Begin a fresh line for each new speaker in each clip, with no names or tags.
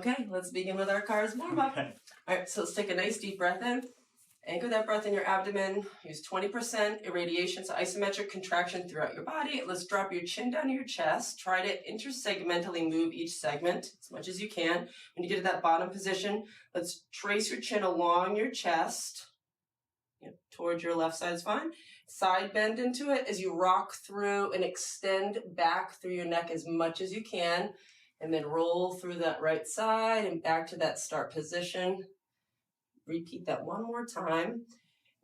Okay, let's begin with our cars warm-up.
Okay.
All right, so let's take a nice deep breath in. Anchor that breath in your abdomen. Use 20% irradiation, so isometric contraction throughout your body. Let's drop your chin down to your chest. Try to intersegmentally move each segment as much as you can. When you get to that bottom position, let's trace your chin along your chest. Towards your left side is fine. Side bend into it as you rock through and extend back through your neck as much as you can. And then roll through that right side and back to that start position. Repeat that one more time.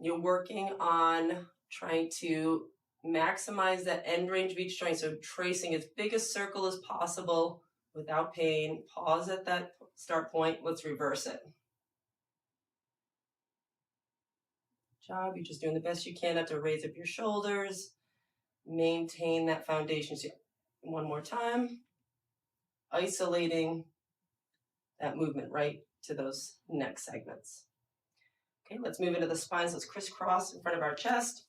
You're working on trying to maximize that end range of each joint. So tracing as big a circle as possible without pain. Pause at that start point. Let's reverse it. Good job. You're just doing the best you can. Have to raise up your shoulders. Maintain that foundation. So one more time. Isolating that movement right to those neck segments. Okay, let's move into the spine. So let's crisscross in front of our chest.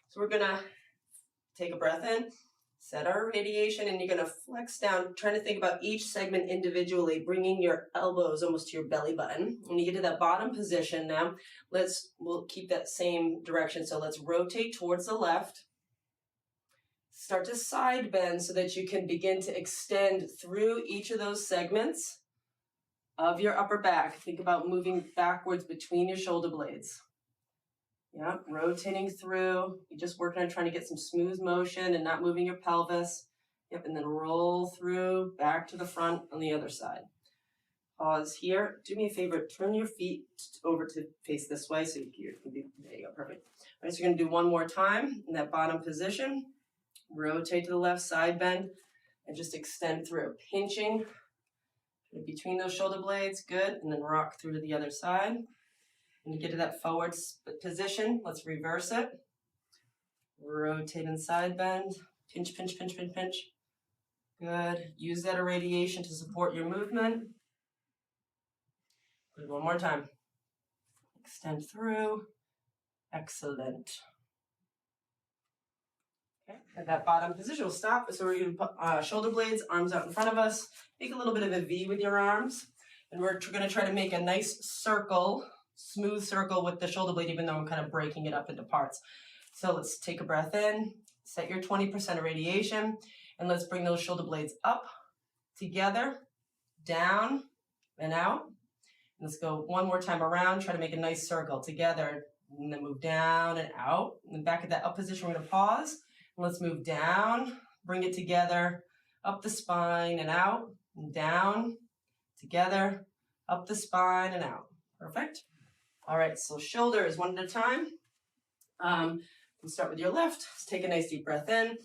So we're gonna take a breath in, set our radiation, and you're gonna flex down, trying to think about each segment individually, bringing your elbows almost to your belly button. When you get to that bottom position now, we'll keep that same direction. So let's rotate towards the left. Start to side bend so that you can begin to extend through each of those segments of your upper back. Think about moving backwards between your shoulder blades. Yeah, rotating through. You're just working on trying to get some smooth motion and not moving your pelvis. Yep, and then roll through back to the front on the other side. Pause here. Do me a favor, turn your feet over to face this way so you can be, there you go, perfect. All right, so you're gonna do one more time in that bottom position. Rotate to the left, side bend, and just extend through. Pinching between those shoulder blades, good, and then rock through to the other side. When you get to that forward position, let's reverse it. Rotate and side bend, pinch, pinch, pinch, pinch, pinch. Good, use that irradiation to support your movement. Good, one more time. Extend through, excellent. At that bottom position, we'll stop. So we're going to put shoulder blades, arms out in front of us. Make a little bit of a V with your arms. And we're going to try to make a nice circle, smooth circle with the shoulder blade, even though I'm kind of breaking it up into parts. So let's take a breath in, set your 20% irradiation, and let's bring those shoulder blades up, together, down, and out. And let's go one more time around, try to make a nice circle together, and then move down and out. And then back at that up position, we're going to pause. Let's move down, bring it together, up the spine and out, and down, together, up the spine and out. Perfect. All right, so shoulders one at a time. We'll start with your left. Let's take a nice deep breath in.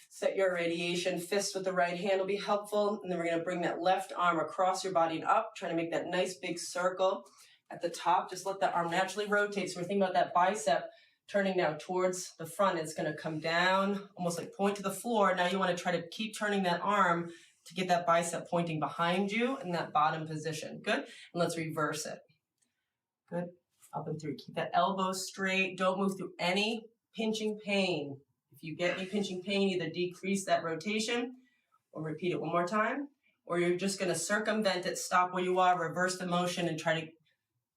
Set your irradiation. Fist with the right hand will be helpful. And then we're going to bring that left arm across your body and up, trying to make that nice big circle. At the top, just let that arm naturally rotate. So we're thinking about that bicep turning now towards the front. It's going to come down, almost like point to the floor. Now you want to try to keep turning that arm to get that bicep pointing behind you in that bottom position. Good. And let's reverse it. Good. Up and through. Keep that elbow straight. Don't move through any pinching pain. If you get any pinching pain, either decrease that rotation or repeat it one more time, or you're just going to circumvent it, stop where you are, reverse the motion, and try to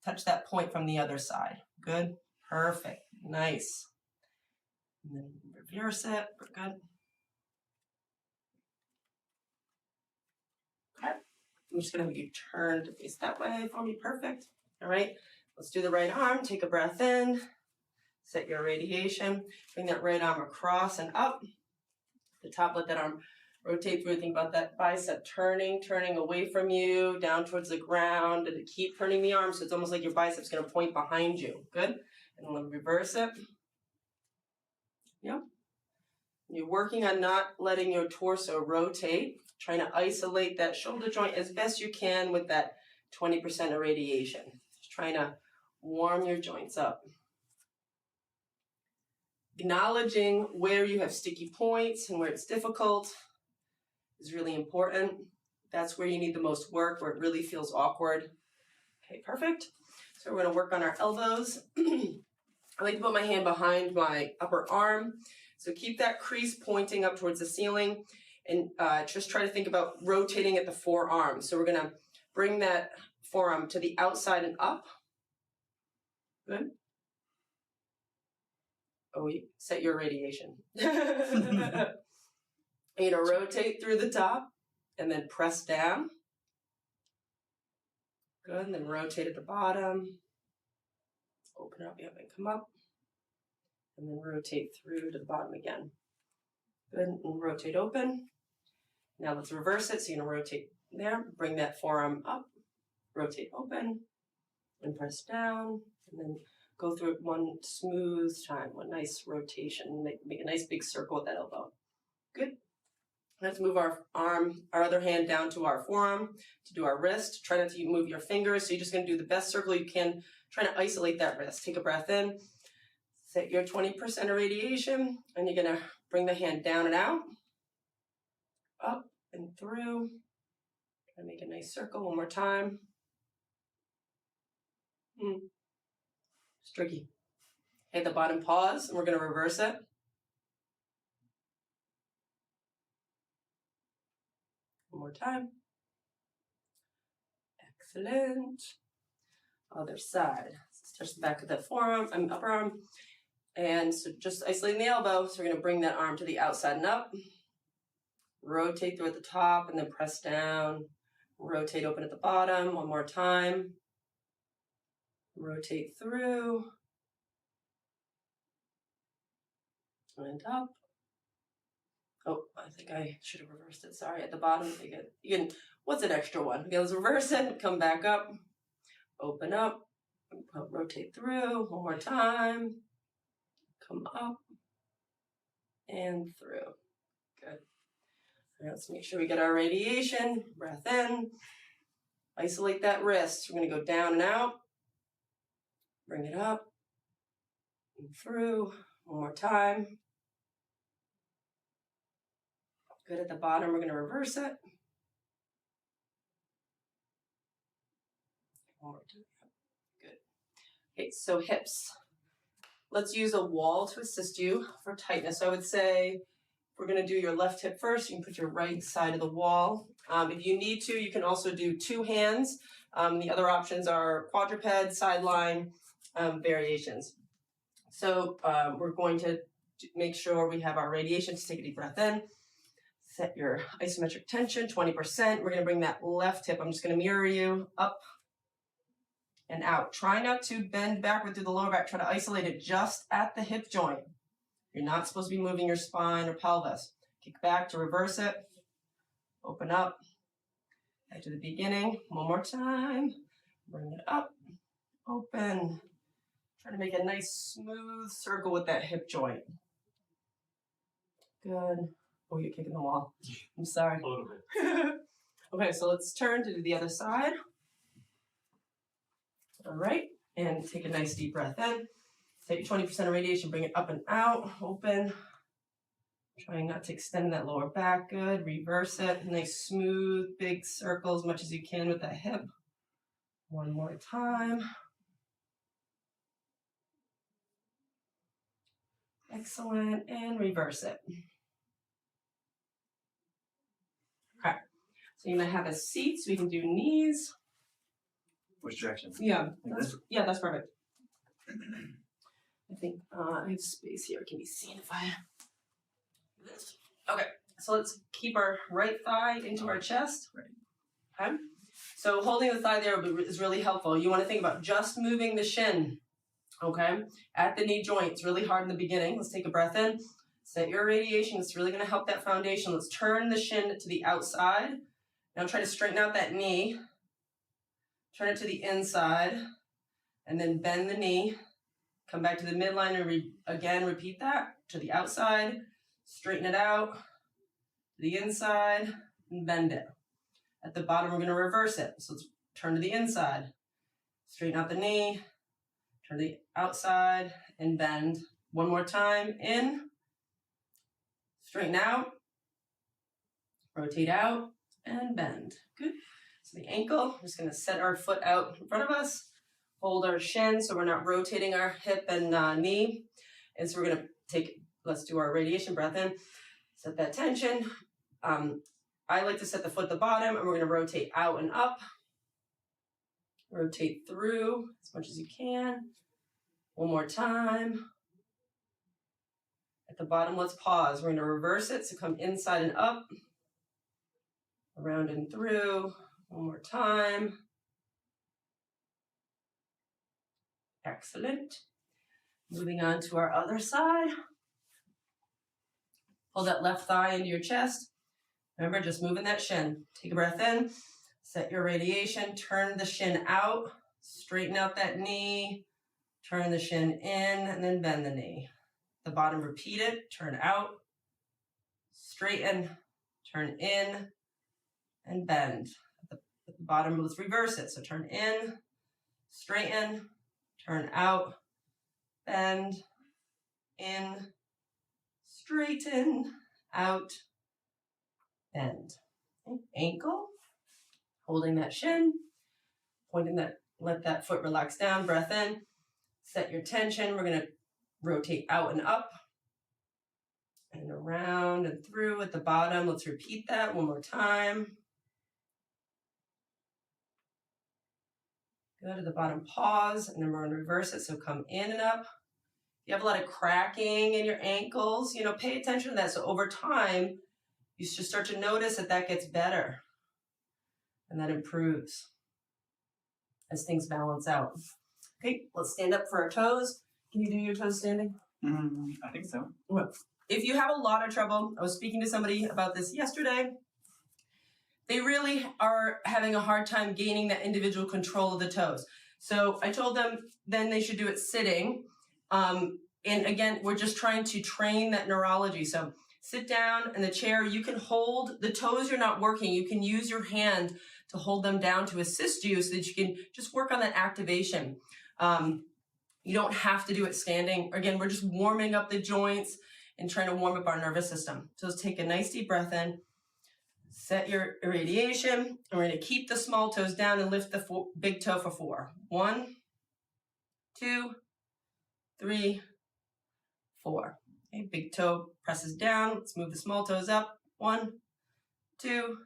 touch that point from the other side. Good. Perfect. Nice. And then reverse it. We're good. Okay. I'm just going to have you turn to face that way for me. Perfect. All right. Let's do the right arm. Take a breath in. Set your radiation. Bring that right arm across and up. The top, let that arm rotate through. Think about that bicep turning away from you, down towards the ground, and keep turning the arm so it's almost like your bicep's going to point behind you. Good. And then reverse it. Yep. You're working on not letting your torso rotate, trying to isolate that shoulder joint as best you can with that 20% irradiation. Just trying to warm your joints up. Acknowledging where you have sticky points and where it's difficult is really important. That's where you need the most work, where it really feels awkward. Okay, perfect. So we're going to work on our elbows. I like to put my hand behind my upper arm. So keep that crease pointing up towards the ceiling and just try to think about rotating at the forearm. So we're going to bring that forearm to the outside and up. Good. Oh, you set your radiation. Rotate through the top and then press down. Good, and then rotate at the bottom. Open up, yep, and come up. And then rotate through to the bottom again. Good, and rotate open. Now let's reverse it. So you're gonna rotate there, bring that forearm up, rotate open, and press down, and then go through it one smooth time, one nice rotation, make a nice big circle with that elbow. Good. Let's move our other hand down to our forearm to do our wrist. Try not to move your fingers. So you're just gonna do the best circle you can, trying to isolate that wrist. Take a breath in, set your 20% of radiation, and you're gonna bring the hand down and out, up and through. Try to make a nice circle one more time. It's tricky. Hit the bottom, pause, and we're gonna reverse it. One more time. Excellent. Other side. Touch the back of the forearm, upper arm. And so just isolating the elbow. So we're going to bring that arm to the outside and up. Rotate through at the top and then press down. Rotate open at the bottom. One more time. Rotate through. And up. Oh, I think I should have reversed it. Sorry, at the bottom. You can, what's an extra one? Okay, let's reverse it. Come back up. Open up. Rotate through. One more time. Come up. And through. Good. All right, let's make sure we get our radiation. Breath in. Isolate that wrist. We're going to go down and out. Bring it up. And through. One more time. Good. At the bottom, we're going to reverse it. One more time. Good. Okay, so hips. Let's use a wall to assist you for tightness. I would say we're going to do your left hip first. You can put your right side of the wall. If you need to, you can also do two hands. The other options are quadruped, sideline, variations. So we're going to make sure we have our radiation. Just take a deep breath in. Set your isometric tension, 20%. We're going to bring that left hip. I'm just going to mirror you up and out. Try not to bend backward through the lower back. Try to isolate it just at the hip joint. You're not supposed to be moving your spine or pelvis. Kick back to reverse it. Open up. Back to the beginning. One more time. Bring it up. Open. Try to make a nice smooth circle with that hip joint. Good. Oh, you're kicking the wall. I'm sorry. A little bit. Okay, so let's turn to the other side. All right, and take a nice deep breath in. Take 20% of radiation, bring it up and out, open. Trying not to extend that lower back, good. Reverse it, nice smooth, big circle as much as you can with that hip. One more time. Excellent, and reverse it. Okay, so you might have a seat so we can do knees.
Which direction?
Yeah, that's perfect. I think I have space here. It can be seen if I do this. Okay, so let's keep our right thigh into our chest. Right. Okay. So holding the thigh there is really helpful. You want to think about just moving the shin. Okay, at the knee joint. It's really hard in the beginning. Let's take a breath in. Set your radiation. It's really going to help that foundation. Let's turn the shin to the outside. Now try to straighten out that knee. Turn it to the inside. And then bend the knee. Come back to the midline and again repeat that. To the outside. Straighten it out. To the inside. And bend it. At the bottom, we're going to reverse it. So let's turn to the inside. Straighten out the knee. Turn to the outside. And bend. One more time. In. Straighten out, rotate out, and bend. Good. So the ankle, we're just going to set our foot out in front of us, hold our shin so we're not rotating our hip and knee. And so we're going to let's do our radiation breath in, set that tension. I like to set the foot at the bottom, and we're going to rotate out and up. Rotate through as much as you can. One more time. At the bottom, let's pause. We're going to reverse it, so come inside and up. Around and through. One more time. Excellent. Moving on to our other side. Pull that left thigh into your chest. Remember, just moving that shin. Take a breath in. Set your radiation. Turn the shin out. Straighten out that knee. Turn the shin in, and then bend the knee. The bottom, repeat it. Turn out. Straighten. Turn in. And bend. At the bottom, let's reverse it. So turn in. Straighten. Turn out. Bend. In. Straighten. Out. Bend. Okay. Ankle. Holding that shin. Pointing that, let that foot relax down. Breath in. Set your tension. We're going to rotate out and up. And around and through at the bottom. Let's repeat that one more time. Go to the bottom, pause, and then we're going to reverse it. So come in and up. You have a lot of cracking in your ankles, you know, pay attention to that. So over time, you should start to notice that that gets better and that improves as things balance out. Okay, let's stand up for our toes. Can you do your toes standing?
I think so.
Well, if you have a lot of trouble, I was speaking to somebody about this yesterday. They really are having a hard time gaining that individual control of the toes. So I told them then they should do it sitting. And again, we're just trying to train that neurology. So sit down in the chair. You can hold the toes you're not working. You can use your hand to hold them down to assist you so that you can just work on that activation. You don't have to do it standing. Again, we're just warming up the joints and trying to warm up our nervous system. So let's take a nice deep breath in. Set your irradiation, and we're going to keep the small toes down and lift the big toe for 4. 1, 2, 3, 4. Okay, big toe presses down. Let's move the small toes up. 1, 2,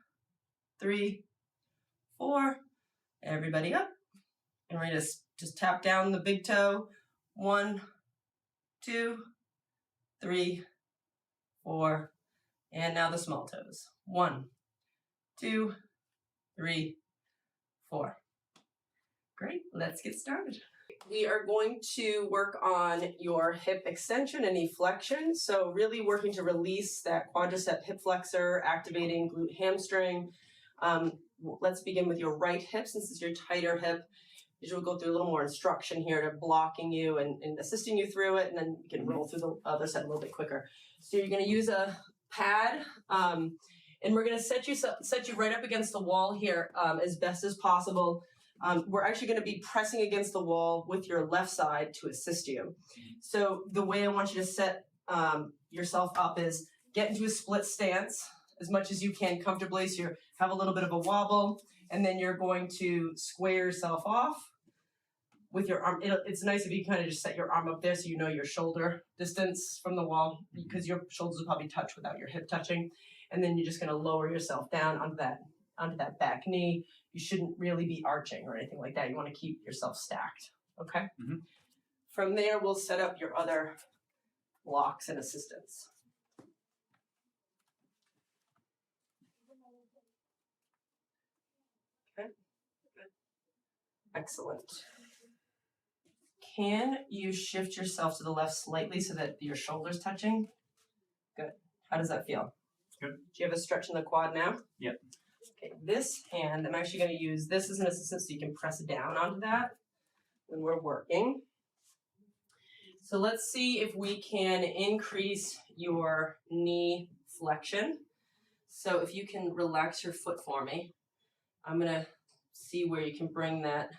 3, 4. Everybody up. And we're going to just tap down the big toe. 1, 2, 3, 4. And now the small toes. 1, 2, 3, 4. Great, let's get started. We are going to work on your hip extension and knee flexion. So really working to release that quadricep hip flexor, activating glute hamstring. Let's begin with your right hip, since it's your tighter hip. We'll go through a little more instruction here to blocking you and assisting you through it, and then you can roll through the other side a little bit quicker. So you're going to use a pad, and we're going to set you right up against the wall here as best as possible. We're actually going to be pressing against the wall with your left side to assist you. So the way I want you to set yourself up is get into a split stance as much as you can comfortably. So you have a little bit of a wobble, and then you're going to square yourself off with your arm. It's nice if you kind of just set your arm up there so you know your shoulder distance from the wall, because your shoulders will probably touch without your hip touching. And then you're just going to lower yourself down onto that back knee. You shouldn't really be arching or anything like that. You want to keep yourself stacked, okay? Mm-hmm. From there, we'll set up your other blocks and assistance. Okay, good. Excellent. Can you shift yourself to the left slightly so that your shoulder's touching? Good. How does that feel?
Good.
Do you have a stretch in the quad now?
Yep.
Okay, this hand, I'm actually going to use this as an assistant so you can press down onto that when we're working. So let's see if we can increase your knee flexion. So if you can relax your foot for me, I'm going to see where you can bring that.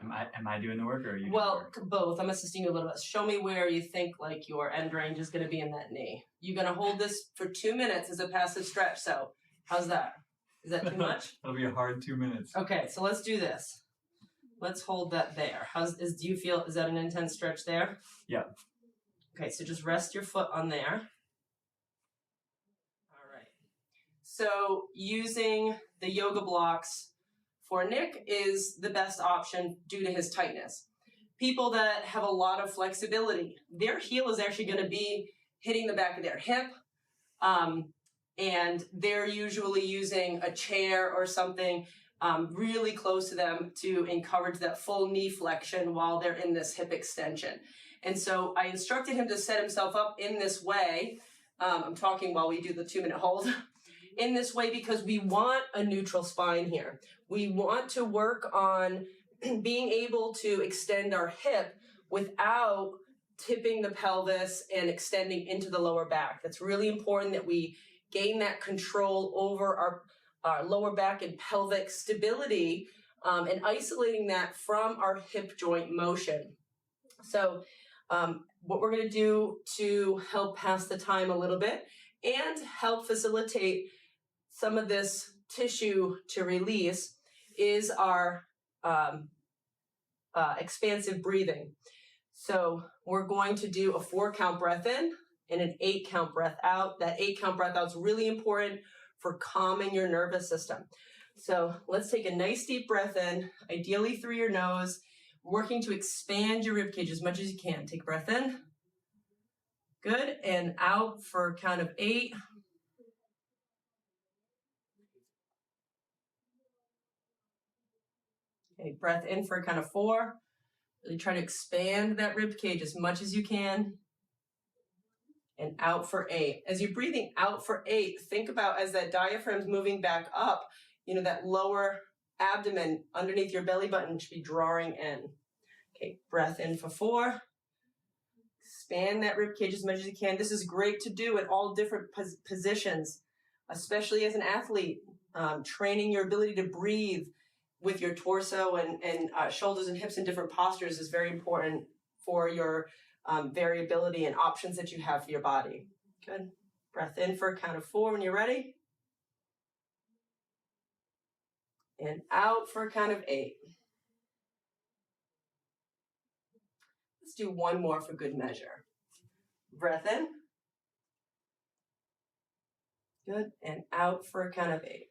Am I doing the work, or are you doing
Well,
the work?
both. I'm assisting you a little bit. Show me where you think like your end range is going to be in that knee. You're going to hold this for 2 minutes as a passive stretch. So how's that? Is that too much?
That'll be a hard 2 minutes.
Okay, so let's do this. Let's hold that there. Do you feel, is that an intense stretch there?
Yeah.
Okay, so just rest your foot on there. All right. So using the yoga blocks for Nick is the best option due to his tightness. People that have a lot of flexibility, their heel is actually going to be hitting the back of their hip, and they're usually using a chair or something really close to them to encourage that full knee flexion while they're in this hip extension. And so I instructed him to set himself up in this way. I'm talking while we do the 2-minute hold. In this way because we want a neutral spine here. We want to work on being able to extend our hip without tipping the pelvis and extending into the lower back. That's really important that we gain that control over our lower back and pelvic stability and isolating that from our hip joint motion. So what we're going to do to help pass the time a little bit and help facilitate some of this tissue to release is our expansive breathing. So we're going to do a 4-count breath in and an 8-count breath out. That 8-count breath out is really important for calming your nervous system. So let's take a nice deep breath in, ideally through your nose, working to expand your rib cage as much as you can. Take a breath in. Good. And out for a count of 8. Okay, breath in for a count of 4. Really try to expand that rib cage as much as you can. And out for 8. As you're breathing out for 8, think about as that diaphragm's moving back up, that lower abdomen underneath your belly button should be drawing in. Okay, breath in for 4. Expand that rib cage as much as you can. This is great to do in all different positions, especially as an athlete. Training your ability to breathe with your torso and shoulders and hips in different postures is very important for your variability and options that you have for your body. Good. Breath in for a count of 4 when you're ready. And out for a count of 8. Let's do one more for good measure. Breath in. Good. And out for a count of 8.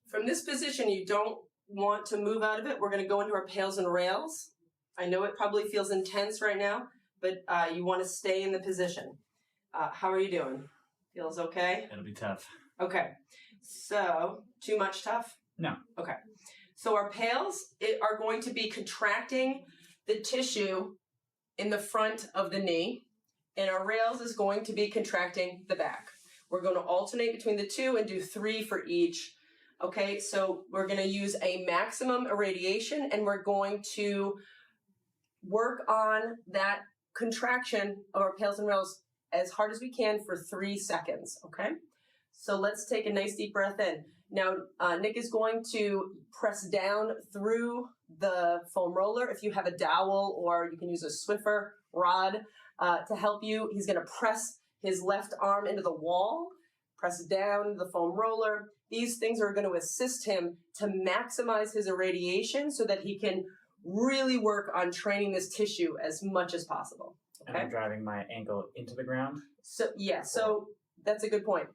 From this position, you don't want to move out of it. We're going to go into our pails and rails. I know it probably feels intense right now, but you want to stay in the position. How are you doing? Feels okay?
It'll be tough.
Okay. So, too much tough?
No.
Okay. So our pails are going to be contracting the tissue in the front of the knee, and our rails is going to be contracting the back. We're going to alternate between the two and do 3 for each. Okay, so we're going to use a maximum irradiation, and we're going to work on that contraction of our pails and rails as hard as we can for 3 seconds, okay? So let's take a nice deep breath in. Now, Nick is going to press down through the foam roller. If you have a dowel, or you can use a Swiffer rod to help you. He's going to press his left arm into the wall, press down the foam roller. These things are going to assist him to maximize his irradiation so that he can really work on training this tissue as much as possible. Okay?
And I'm driving my ankle into the ground.
So, yeah, so that's a good point.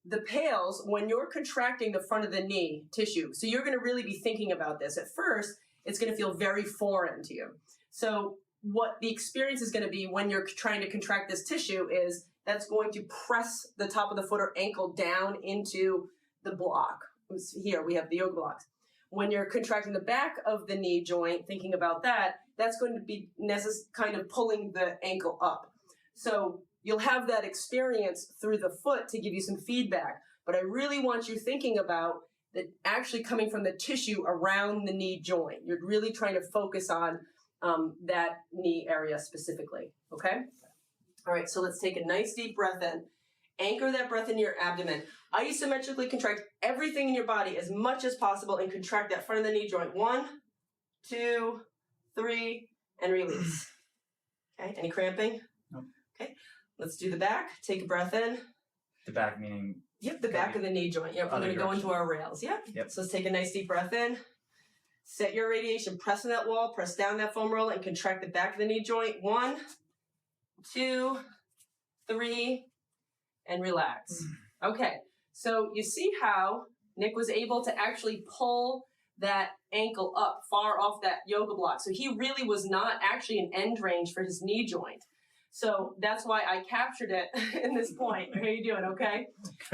The pails, when you're contracting the front of the knee tissue, so you're going to really be thinking about this. At first, it's going to feel very foreign to you. So what the experience is going to be when you're trying to contract this tissue is that's going to press the top of the foot or ankle down into the block. Here we have the yoga blocks. When you're contracting the back of the knee joint, thinking about that, that's going to be kind of pulling the ankle up. So you'll have that experience through the foot to give you some feedback. But I really want you thinking about that actually coming from the tissue around the knee joint. You're really trying to focus on that knee area specifically, okay? All right, so let's take a nice deep breath in. Anchor that breath in your abdomen. Isometrically contract everything in your body as much as possible and contract that front of the knee joint. 1, 2, 3, and release. Okay, any cramping?
No.
Okay, let's do the back. Take a breath in.
The back meaning?
Yep, the back of the knee joint. Yep, we're going to go into our rails. Yep. So let's take a nice deep breath in. Set your radiation. Press on that wall. Press down that foam roller and contract the back of the knee joint. 1, 2, 3, and relax. Okay, so you see how Nick was able to actually pull that ankle up far off that yoga block. So he really was not actually in end range for his knee joint. So that's why I captured it in this point. How are you doing, okay?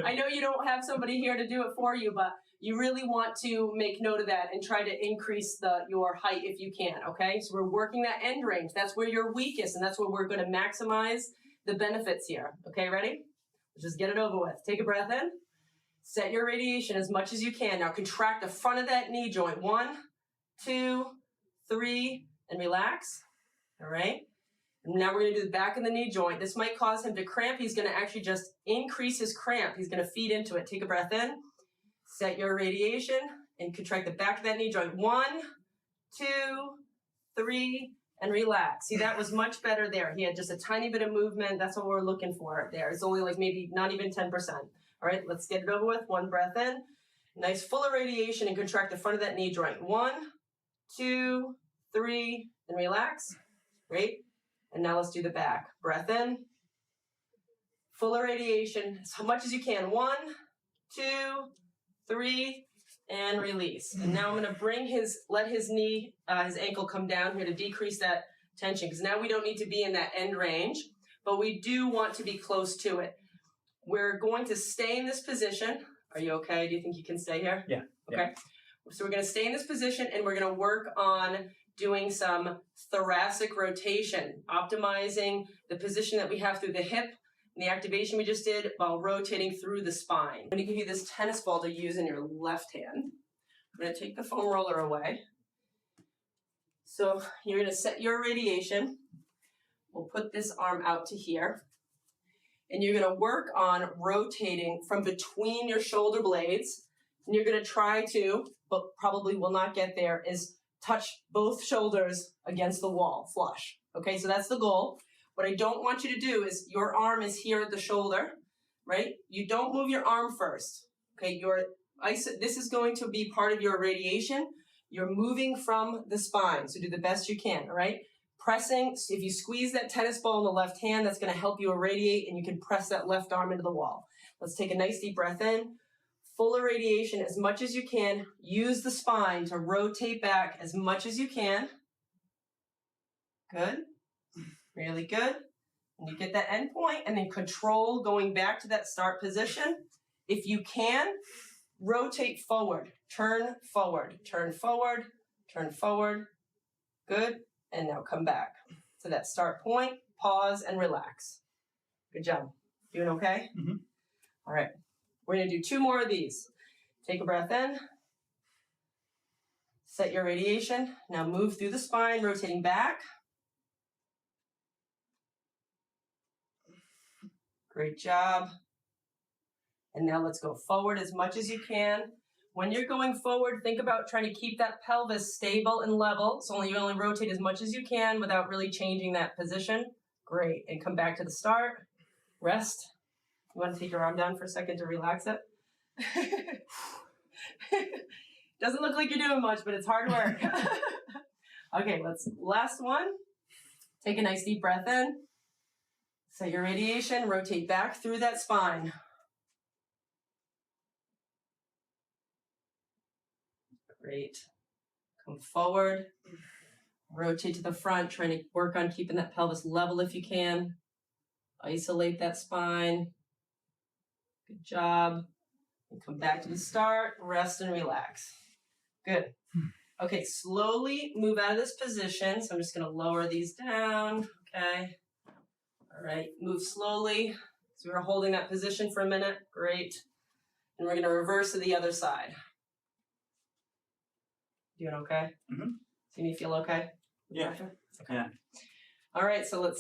I know you don't have somebody here to do it for you, but you really want to make note of that and try to increase your height if you can, okay? So we're working that end range. That's where you're weakest, and that's where we're going to maximize the benefits here. Okay, ready? Let's just get it over with. Take a breath in. Set your radiation as much as you can. Now contract the front of that knee joint. 1, 2, 3, and relax. All right? And now we're going to do the back of the knee joint. This might cause him to cramp. He's going to actually just increase his cramp. He's going to feed into it. Take a breath in. Set your radiation and contract the back of that knee joint. 1, 2, 3, and relax. See, that was much better there. He had just a tiny bit of movement. That's what we're looking for there. It's only like maybe not even 10%. All right, let's get it over with. 1 breath in. Nice full irradiation and contract the front of that knee joint. 1, 2, 3, and relax. Great. And now let's do the back. Breath in. Full irradiation as much as you can. 1, 2, 3, and release. And now I'm going to let his knee, his ankle come down here to decrease that tension, because now we don't need to be in that end range, but we do want to be close to it. We're going to stay in this position. Are you okay? Do you think you can stay here?
Yeah.
Okay.
Yeah.
So we're going to stay in this position, and we're going to work on doing some thoracic rotation, optimizing the position that we have through the hip and the activation we just did while rotating through the spine. I'm going to give you this tennis ball to use in your left hand. I'm going to take the foam roller away. So you're going to set your radiation. We'll put this arm out to here. And you're going to work on rotating from between your shoulder blades. And you're going to try to, but probably will not get there, is touch both shoulders against the wall, flush. Okay, so that's the goal. What I don't want you to do is your arm is here at the shoulder, right? You don't move your arm first. Okay, this is going to be part of your radiation. You're moving from the spine, so do the best you can, all right? Pressing, if you squeeze that tennis ball in the left hand, that's going to help you irradiate, and you can press that left arm into the wall. Let's take a nice deep breath in. Full irradiation as much as you can. Use the spine to rotate back as much as you can. Good. Really good. And you get that end point, and then control going back to that start position. If you can, rotate forward. Turn forward. Turn forward. Turn forward. Good. And now come back to that start point, pause, and relax. Good job. Doing okay?
Mm-hmm.
All right. We're going to do 2 more of these. Take a breath in. Set your radiation. Now move through the spine, rotating back. Great job. And now let's go forward as much as you can. When you're going forward, think about trying to keep that pelvis stable and level. So you only rotate as much as you can without really changing that position. Great. And come back to the start. Rest. You want to take your arm down for a second to relax it? Doesn't look like you're doing much, but it's hard work. Okay, last one. Take a nice deep breath in. Set your radiation. Rotate back through that spine. Great. Come forward. Rotate to the front, trying to work on keeping that pelvis level if you can. Isolate that spine. Good job. And come back to the start. Rest and relax. Good. Okay, slowly move out of this position. So I'm just going to lower these down. Okay. All right. Move slowly. So we're holding that position for a minute. Great. And we're going to reverse to the other side. Doing okay?
Mm-hmm.
Do you feel okay?
Yeah.
Okay.
Yeah.
All right, so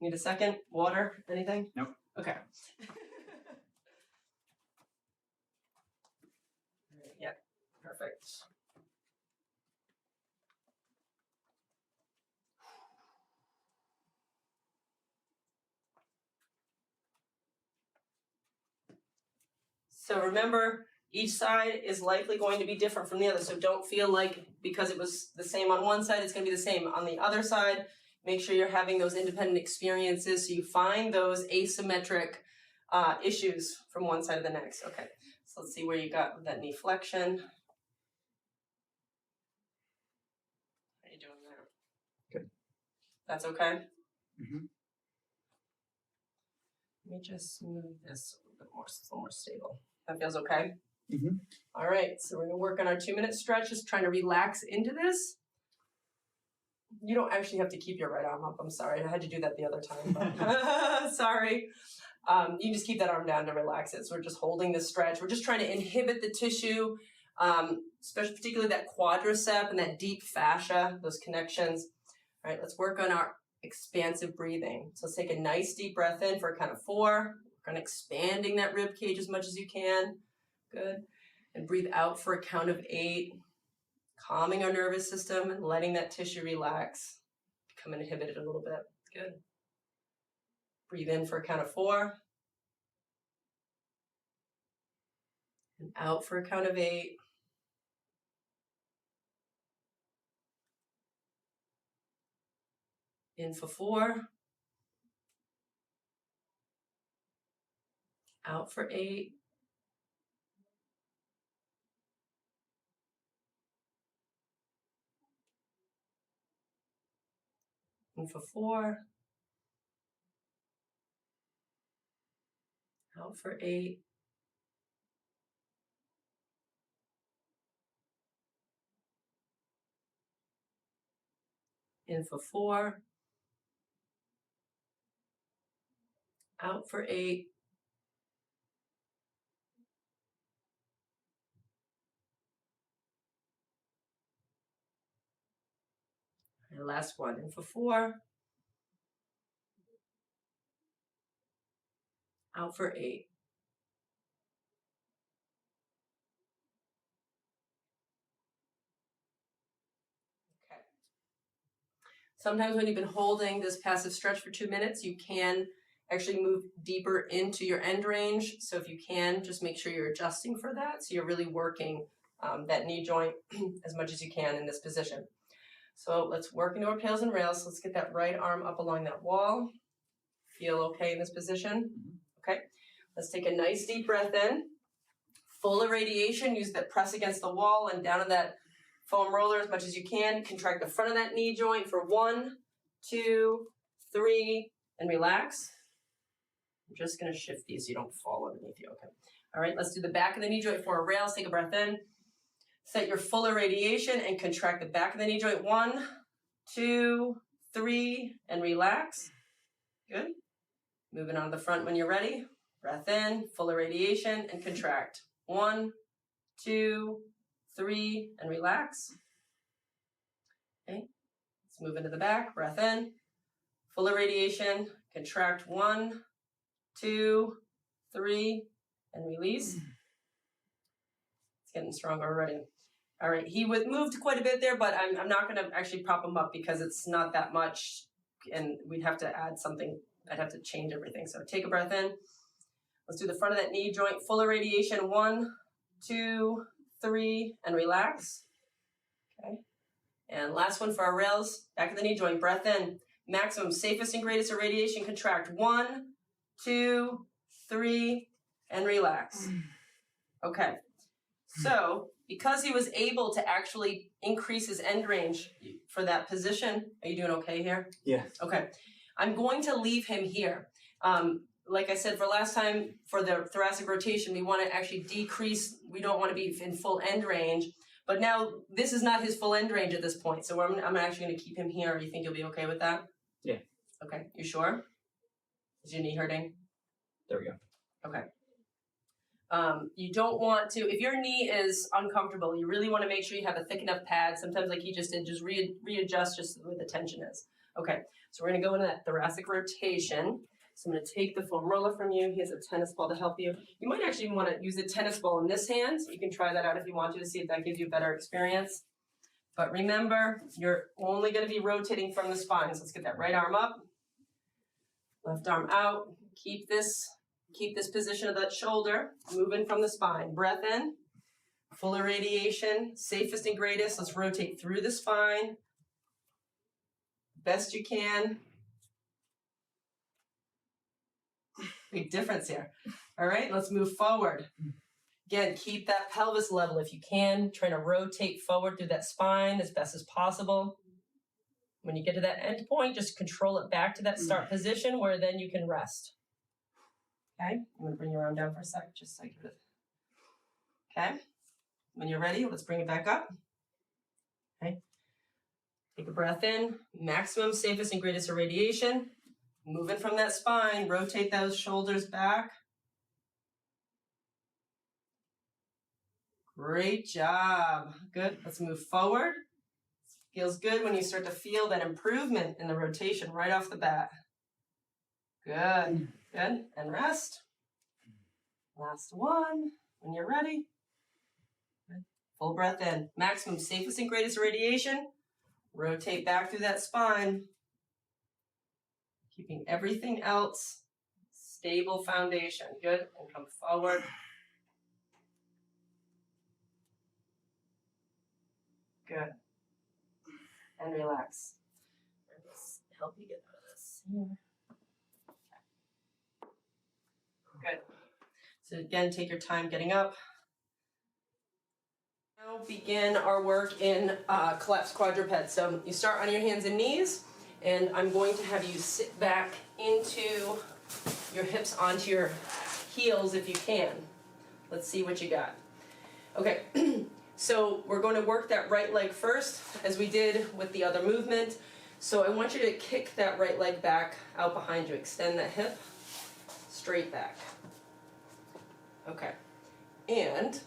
need a second? Water? Anything?
Nope.
Okay. Yeah, perfect. So remember, each side is likely going to be different from the other. So don't feel like because it was the same on one side, it's going to be the same on the other side. Make sure you're having those independent experiences so you find those asymmetric issues from one side to the next. Okay, so let's see where you got with that knee flexion. How you doing there?
Good.
That's okay?
Mm-hmm.
Let me just smooth this a little bit more, so it's a little more stable. That feels okay?
Mm-hmm.
All right, so we're gonna work on our 2-minute stretch, just trying to relax into this. You don't actually have to keep your right arm up. I'm sorry, I had to do that the other time. But sorry. You can just keep that arm down to relax it. So we're just holding this stretch. We're just trying to inhibit the tissue, especially particularly that quadricep and that deep fascia, those connections. All right, let's work on our expansive breathing. So let's take a nice deep breath in for a count of 4. Work on expanding that rib cage as much as you can. Good. And breathe out for a count of 8. Calming our nervous system and letting that tissue relax, become inhibited a little bit. Good. Breathe in for a count of 4. And out for a count of 8. In for 4. Out for 8. In for 4. Out for 8. In for 4. Out for 8. And last one. In for 4. Out for 8. Okay. Sometimes when you've been holding this passive stretch for 2 minutes, you can actually move deeper into your end range. So if you can, just make sure you're adjusting for that. So you're really working that knee joint as much as you can in this position. So let's work into our pails and rails. Let's get that right arm up along that wall. Feel okay in this position? Okay. Let's take a nice deep breath in. Full irradiation. Use that press against the wall and down on that foam roller as much as you can. Contract the front of that knee joint for 1, 2, 3, and relax. I'm just going to shift these so you don't fall underneath you. Okay. All right, let's do the back of the knee joint for our rails. Take a breath in. Set your full irradiation and contract the back of the knee joint. 1, 2, 3, and relax. Good. Moving on to the front when you're ready. Breath in, full irradiation, and contract. 1, 2, 3, and relax. Okay. Let's move into the back. Breath in, full irradiation, contract. 1, 2, 3, and release. It's getting stronger already. All right, he moved quite a bit there, but I'm not going to actually prop him up because it's not that much, and we'd have to add something. I'd have to change everything. So take a breath in. Let's do the front of that knee joint, full irradiation. 1, 2, 3, and relax. Okay. And last one for our rails, back of the knee joint, breath in. Maximum, safest and greatest irradiation, contract. 1, 2, 3, and relax. Okay. So, because he was able to actually increase his end range for that position, are you doing okay here?
Yeah.
Okay. I'm going to leave him here. Like I said, for last time, for the thoracic rotation, we want to actually decrease. We don't want to be in full end range. But now, this is not his full end range at this point. So I'm actually going to keep him here. You think you'll be okay with that?
Yeah.
Okay. You sure? Is your knee hurting?
There we go.
Okay. You don't want to, if your knee is uncomfortable, you really want to make sure you have a thick enough pad. Sometimes like he just did, just readjust just where the tension is. Okay, so we're going to go into that thoracic rotation. So I'm going to take the foam roller from you. He has a tennis ball to help you. You might actually want to use a tennis ball in this hand. You can try that out if you want to see if that gives you a better experience. But remember, you're only going to be rotating from the spine. So let's get that right arm up. Left arm out. Keep this position of that shoulder, moving from the spine. Breath in, full irradiation, safest and greatest. Let's rotate through the spine, best you can. Big difference here. All right, let's move forward. Again, keep that pelvis level if you can. Trying to rotate forward through that spine as best as possible. When you get to that end point, just control it back to that start position where then you can rest. Okay, I'm going to bring your arm down for a sec, just so I get it. Okay, when you're ready, let's bring it back up. Okay, take a breath in, maximum, safest, and greatest irradiation. Moving from that spine, rotate those shoulders back. Great job. Good. Let's move forward. Feels good when you start to feel that improvement in the rotation right off the bat. Good. Good. And rest. Last one. When you're ready. Good. Full breath in. Maximum, safest, and greatest irradiation. Rotate back through that spine. Keeping everything else stable foundation. Good. And come forward. Good. And relax. Let's help you get out of this here. Good. So again, take your time getting up. Now begin our work in collapsed quadruped. So you start on your hands and knees, and I'm going to have you sit back into your hips onto your heels if you can. Let's see what you got. Okay. So we're going to work that right leg first, as we did with the other movement. So I want you to kick that right leg back out behind you. Extend that hip straight back. Okay. And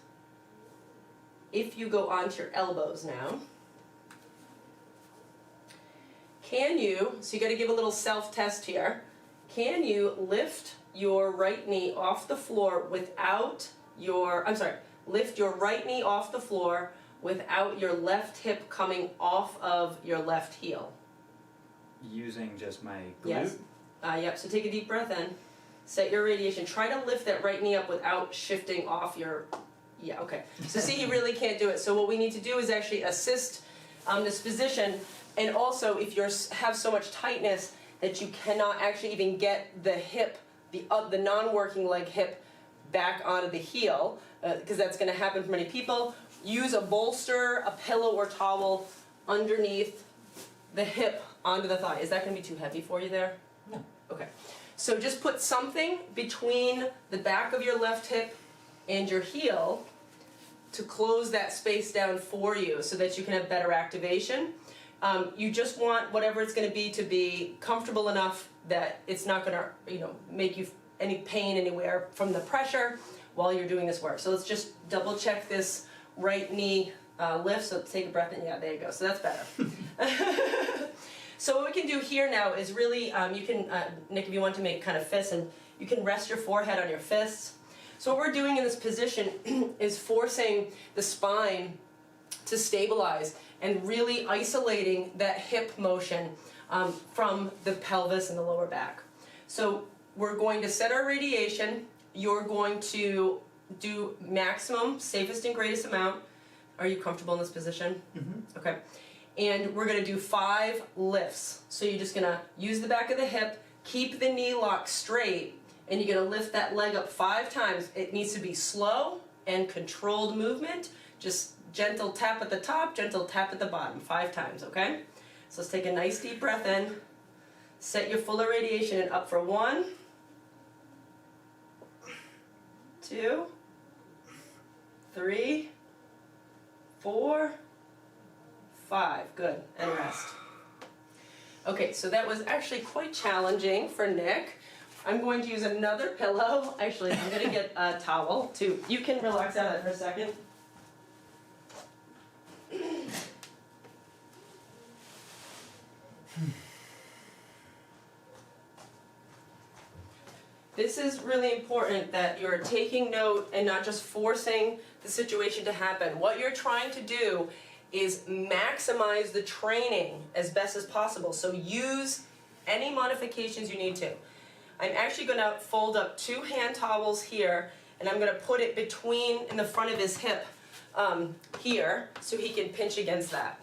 if you go onto your elbows now, can you, so you got to give a little self-test here, can you lift your right knee off the floor without your, lift your right knee off the floor without your left hip coming off of your left heel?
Using just my glute?
Yes. Yep, so take a deep breath in. Set your radiation. Try to lift that right knee up without shifting off your, yeah, okay. So see, he really can't do it. So what we need to do is actually assist this position. And also, if you have so much tightness that you cannot actually even get the hip, the non-working leg hip back onto the heel, because that's going to happen for many people. Use a bolster, a pillow, or towel underneath the hip onto the thigh. Is that going to be too heavy for you there?
No.
Okay. So just put something between the back of your left hip and your heel to close that space down for you so that you can have better activation. You just want whatever it's going to be comfortable enough that it's not going to, make you any pain anywhere from the pressure while you're doing this work. So let's just double check this right knee lift. So take a breath in. Yeah, there you go. So that's better. So what we can do here now is really, you can, Nick, if you want to make kind of fists, and you can rest your forehead on your fists. So what we're doing in this position is forcing the spine to stabilize and really isolating that hip motion from the pelvis and the lower back. So we're going to set our radiation. You're going to do maximum, safest and greatest amount. Are you comfortable in this position? Mm-hmm. Okay. And we're going to do 5 lifts. So you're just going to use the back of the hip, keep the knee locked straight, and you're going to lift that leg up 5 times. It needs to be slow and controlled movement. Just gentle tap at the top, gentle tap at the bottom, 5 times, okay? So let's take a nice deep breath in. Set your full irradiation and up for 1, 2, 3, 4, 5. Good. And rest. Okay, so that was actually quite challenging for Nick. I'm going to use another pillow. Actually, I'm going to get a towel too. You can relax out of it for a second. This is really important that you're taking note and not just forcing the situation to happen. What you're trying to do is maximize the training as best as possible. So use any modifications you need to. I'm actually going to fold up 2 hand towels here, and I'm going to put it in the front of his hip here, so he can pinch against that.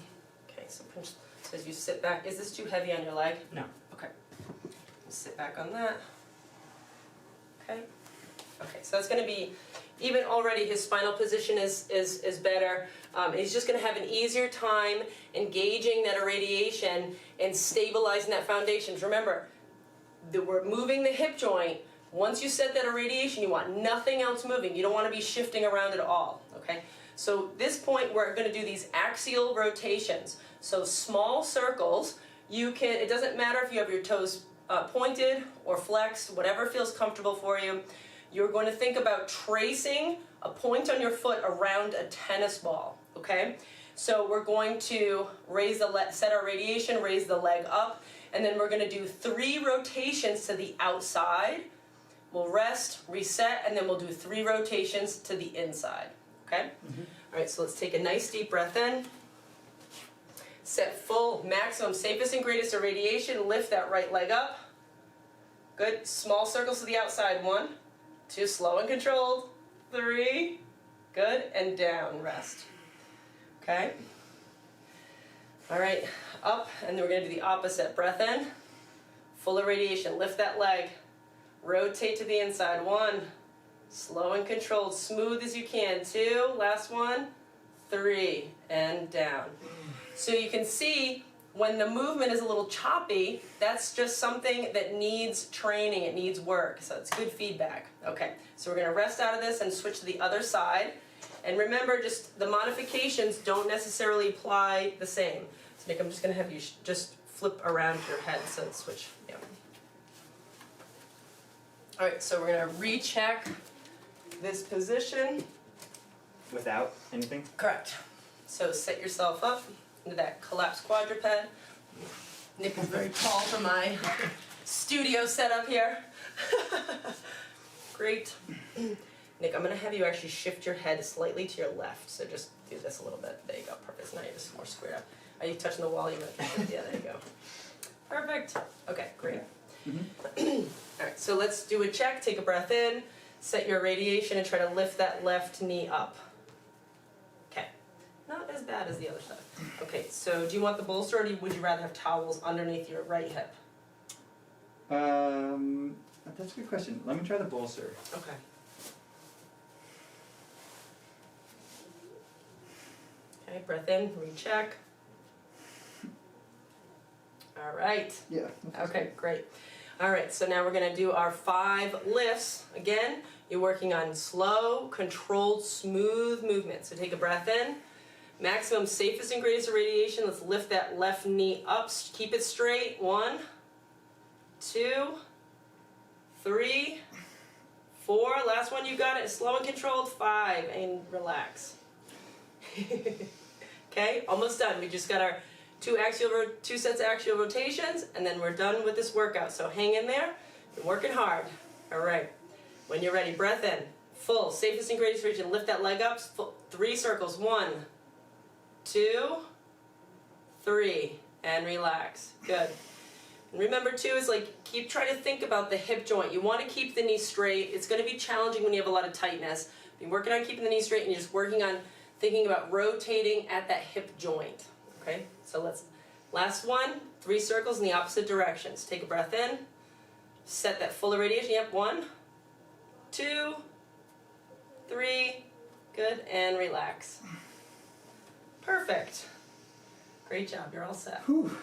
Okay, so pinch. So as you sit back, is this too heavy on your leg?
No.
Okay. Sit back on that. Okay? Okay, so that's going to be, even already his spinal position is better. He's just going to have an easier time engaging that irradiation and stabilizing that foundation. Remember, we're moving the hip joint. Once you set that irradiation, you want nothing else moving. You don't want to be shifting around at all, okay? So this point, we're going to do these axial rotations. So small circles, you can, it doesn't matter if you have your toes pointed or flexed, whatever feels comfortable for you. You're going to think about tracing a point on your foot around a tennis ball, okay? So we're going to raise the set our radiation, raise the leg up, and then we're going to do 3 rotations to the outside. We'll rest, reset, and then we'll do 3 rotations to the inside, okay? All right, so let's take a nice deep breath in. Set full, maximum, safest and greatest irradiation. Lift that right leg up. Good. Small circles to the outside. 1, 2, slow and controlled. 3, good, and down, rest. Okay? All right, up, and then we're going to do the opposite. Breath in, full irradiation. Lift that leg. Rotate to the inside. 1, slow and controlled, smooth as you can. 2, last one. 3, and down. So you can see when the movement is a little choppy, that's just something that needs training, it needs work. So it's good feedback. Okay, so we're going to rest out of this and switch to the other side. And remember, just the modifications don't necessarily apply the same. So Nick, I'm just going to have you just flip around your head so it's switch. Yeah. All right, so we're going to recheck this position.
Without anything?
Correct. So set yourself up into that collapsed quadruped. Nick is very tall for my studio setup here. Great. Nick, I'm going to have you actually shift your head slightly to your left. So just do this a little bit. There you go. Perfect. Now you're just more squared up. Are you touching the wall? You might be. Yeah, there you go. Perfect. Okay, great. All right, so let's do a check. Take a breath in. Set your radiation and try to lift that left knee up. Okay. Not as bad as the other side. Okay, so do you want the bolster or would you rather have towels underneath your right hip?
That's a good question. Let me try the bolster.
Okay. Okay, breath in, recheck. All right.
Yeah.
Okay, great. All right, so now we're going to do our 5 lifts. Again, you're working on slow, controlled, smooth movement. So take a breath in. Maximum, safest and greatest irradiation. Let's lift that left knee up. Keep it straight. 1, 2, 3, 4. Last one, you got it. Slow and controlled. 5, and relax. Okay, almost done. We just got our 2 sets of axial rotations, and then we're done with this workout. So hang in there. You're working hard. All right. When you're ready, breath in. Full, safest and greatest region. Lift that leg up. 3 circles. 1, 2, 3, and relax. Good. And remember too is like keep trying to think about the hip joint. You want to keep the knee straight. It's going to be challenging when you have a lot of tightness. Be working on keeping the knee straight, and you're just working on thinking about rotating at that hip joint. Okay? So let's, last one, 3 circles in the opposite directions. Take a breath in. Set that full irradiation. Yep, 1, 2, 3, good, and relax. Perfect. Great job, you're all set.
Whew.